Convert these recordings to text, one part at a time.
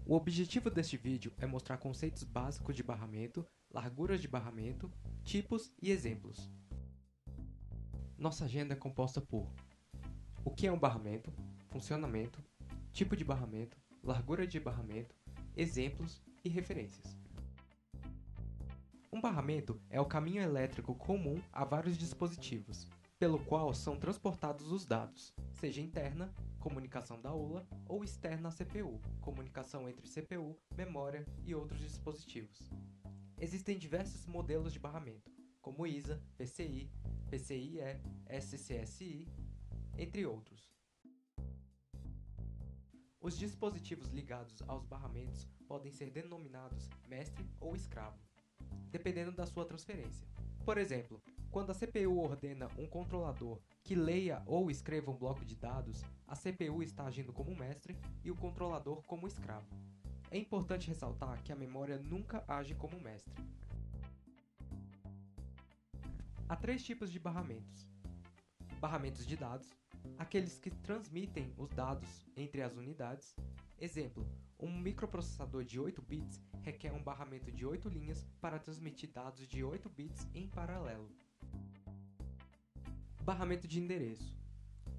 O objetivo deste vídeo é mostrar conceitos básicos de barramento, larguras de barramento, tipos e exemplos. Nossa agenda é composta por o que é um barramento, funcionamento, tipo de barramento, largura de barramento, exemplos e referências. Um barramento é o caminho elétrico comum a vários dispositivos, pelo qual são transportados os dados, seja interna, comunicação da aula, ou externa à CPU, comunicação entre CPU, memória e outros dispositivos. Existem diversos modelos de barramento, como ISA, PCI, PCIe, SCSI, entre outros. Os dispositivos ligados aos barramentos podem ser denominados mestre ou escravo, dependendo da sua transferência. Por exemplo, quando a CPU ordena um controlador que leia ou escreva um bloco de dados, a CPU está agindo como mestre e o controlador como escravo. É importante ressaltar que a memória nunca age como mestre. Há três tipos de barramentos. Barramentos de dados, aqueles que transmitem os dados entre as unidades. Exemplo, um microprocessador de 8 bits requer um barramento de 8 linhas para transmitir dados de 8 bits em paralelo. Barramento de endereço.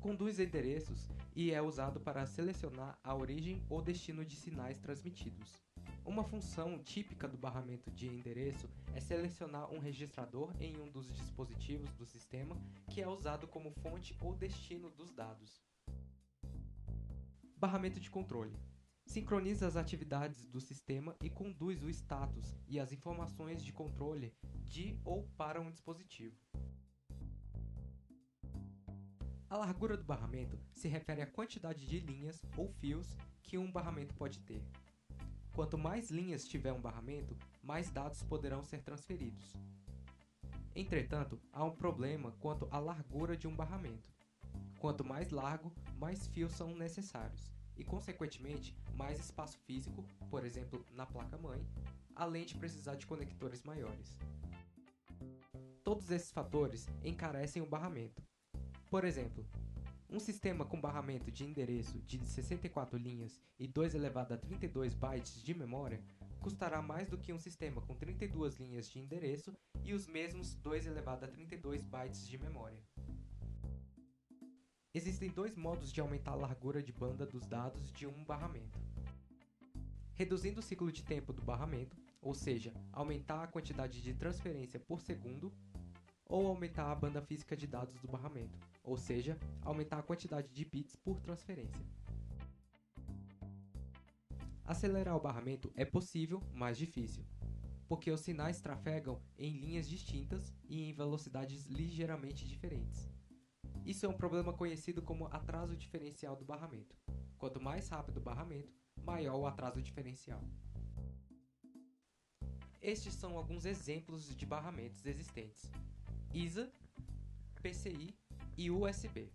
Conduz endereços e é usado para selecionar a origem ou destino de sinais transmitidos. Uma função típica do barramento de endereço é selecionar um registrador em um dos dispositivos do sistema que é usado como fonte ou destino dos dados. Barramento de controle. Sincroniza as atividades do sistema e conduz o status e as informações de controle de ou para um dispositivo. A largura do barramento se refere à quantidade de linhas ou fios que um barramento pode ter. Quanto mais linhas tiver um barramento, mais dados poderão ser transferidos. Entretanto, há um problema quanto à largura de um barramento. Quanto mais largo, mais fios são necessários e, consequentemente, mais espaço físico, por exemplo, na placa-mãe, além de precisar de conectores maiores. Todos esses fatores encarecem o barramento. Por exemplo, um sistema com barramento de endereço de 64 linhas e 2 elevado a 32 bytes de memória custará mais do que um sistema com 32 linhas de endereço e os mesmos 2 elevado a 32 bytes de memória. Existem dois modos de aumentar a largura de banda dos dados de um barramento. Reduzindo o ciclo de tempo do barramento, ou seja, aumentar a quantidade de transferência por segundo, ou aumentar a banda física de dados do barramento, ou seja, aumentar a quantidade de bits por transferência. Acelerar o barramento é possível, mas difícil, porque os sinais trafegam em linhas distintas e em velocidades ligeiramente diferentes. Isso é um problema conhecido como atraso diferencial do barramento. Quanto mais rápido o barramento, maior o atraso diferencial. Estes são alguns exemplos de barramentos existentes: ISA, PCI e USB.